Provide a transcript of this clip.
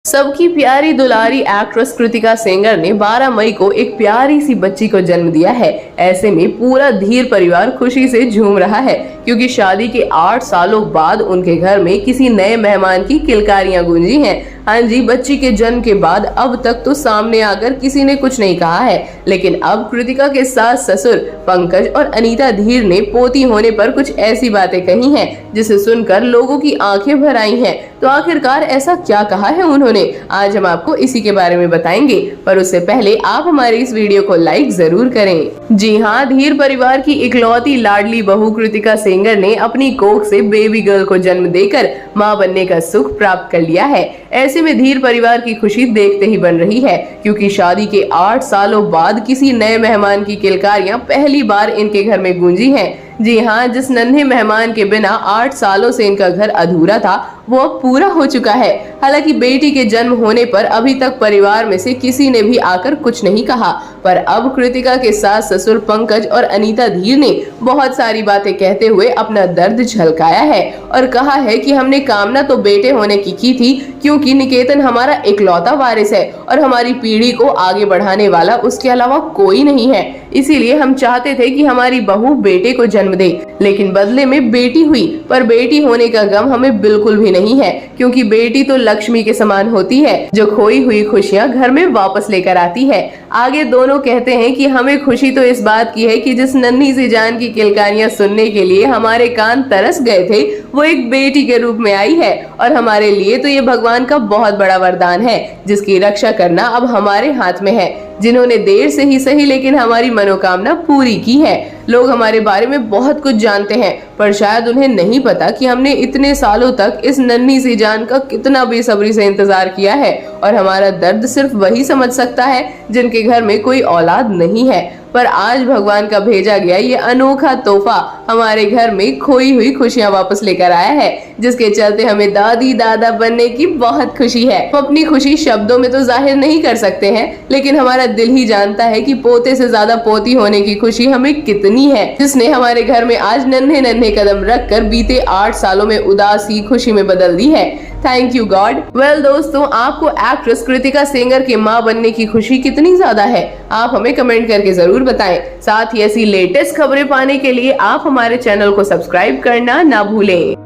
सबकी प्यारी दुलारी एक्ट्रेस कृतिका सेंगर ने 12 मई को एक प्यारी सी बच्ची को जन्म दिया है। ऐसे में पूरा धीर परिवार खुशी से झूम रहा है क्योंकि शादी के 8 सालों बाद उनके घर में किसी नए मेहमान की किलकारियां गूंजी हैं। हाँ जी, बच्ची के जन्म के बाद अब तक तो सामने आकर किसी ने कुछ नहीं कहा है, लेकिन अब कृतिका के सास ससुर पंकज और अनीता धीर ने पोती होने पर कुछ ऐसी बातें कही हैं जिसे सुनकर लोगों की आंखें भर आई हैं। तो आखिरकार ऐसा क्या कहा है उन्होंने, आज हम आपको इसी के बारे में बताएंगे। पर उससे पहले आप हमारे इस वीडियो को लाइक जरूर करें। जी हाँ, धीर परिवार की इकलौती लाडली बहू कृतिका सेंगर ने अपनी कोख से बेबी गर्ल को जन्म देकर मां बनने का सुख प्राप्त कर लिया है। ऐसे में धीर परिवार की खुशी देखते ही बन रही है क्योंकि शादी के 8 सालों बाद किसी नए मेहमान की किलकारियां पहली बार इनके घर में गूंजी हैं। जी हाँ, जिस नन्हे मेहमान के बिना 8 सालों से इनका घर अधूरा था वो अब पूरा हो चुका है। हालांकि बेटी के जन्म होने पर अभी तक परिवार में से किसी ने भी आकर कुछ नहीं कहा, पर अब कृतिका के सास ससुर पंकज और अनीता धीर ने बहुत सारी बातें कहते हुए अपना दर्द झलकाया है और कहा है कि हमने कामना तो बेटे होने की थी क्योंकि निकेतन हमारा इकलौता वारिस है और हमारी पीढ़ी को आगे बढ़ाने वाला उसके अलावा कोई नहीं है। इसीलिए हम चाहते थे कि हमारी बहू बेटे को जन्म दे, लेकिन बदले में बेटी हुई। पर बेटी होने का गम हमें बिल्कुल भी नहीं है क्योंकि बेटी तो लक्ष्मी के समान होती है जो खोई हुई खुशियां घर में वापस लेकर आती है। आगे दोनों कहते हैं कि हमें खुशी तो इस बात की है कि जिस नन्ही सी जान की किलकारियां सुनने के लिए हमारे कान तरस गए थे वो एक बेटी के रूप में आई है और हमारे लिए तो ये भगवान का बहुत बड़ा वरदान है जिसकी रक्षा करना अब हमारे हाथ में है, जिन्होंने देर से ही सही लेकिन हमारी मनोकामना पूरी की है। लोग हमारे बारे में बहुत कुछ जानते हैं पर शायद उन्हें नहीं पता कि हमने इतने सालों तक इस नन्ही सी जान का कितना बेसब्री से इंतजार किया है और हमारा दर्द सिर्फ वही समझ सकता है जिनके घर में कोई औलाद नहीं है। पर आज भगवान का भेजा गया ये अनोखा तोहफा हमारे घर में खोई हुई खुशियां वापस लेकर आया है, जिसके चलते हमें दादी दादा बनने की बहुत खुशी है। हम अपनी खुशी शब्दों में तो जाहिर नहीं कर सकते हैं, लेकिन हमारा दिल ही जानता है कि पोते से ज्यादा पोती होने की खुशी हमें कितनी है, जिसने हमारे घर में आज नन्हे नन्हे कदम रखकर बीते 8 सालों में उदासी खुशी में बदल दी है। Thank you God. वेल दोस्तों, आपको एक्ट्रेस कृतिका सेंगर के मां बनने की खुशी कितनी ज्यादा है, आप हमें कमेंट करके जरूर बताएं। साथ ही ऐसी लेटेस्ट खबरें पाने के लिए आप हमारे चैनल को सब्सक्राइब करना ना भूलें।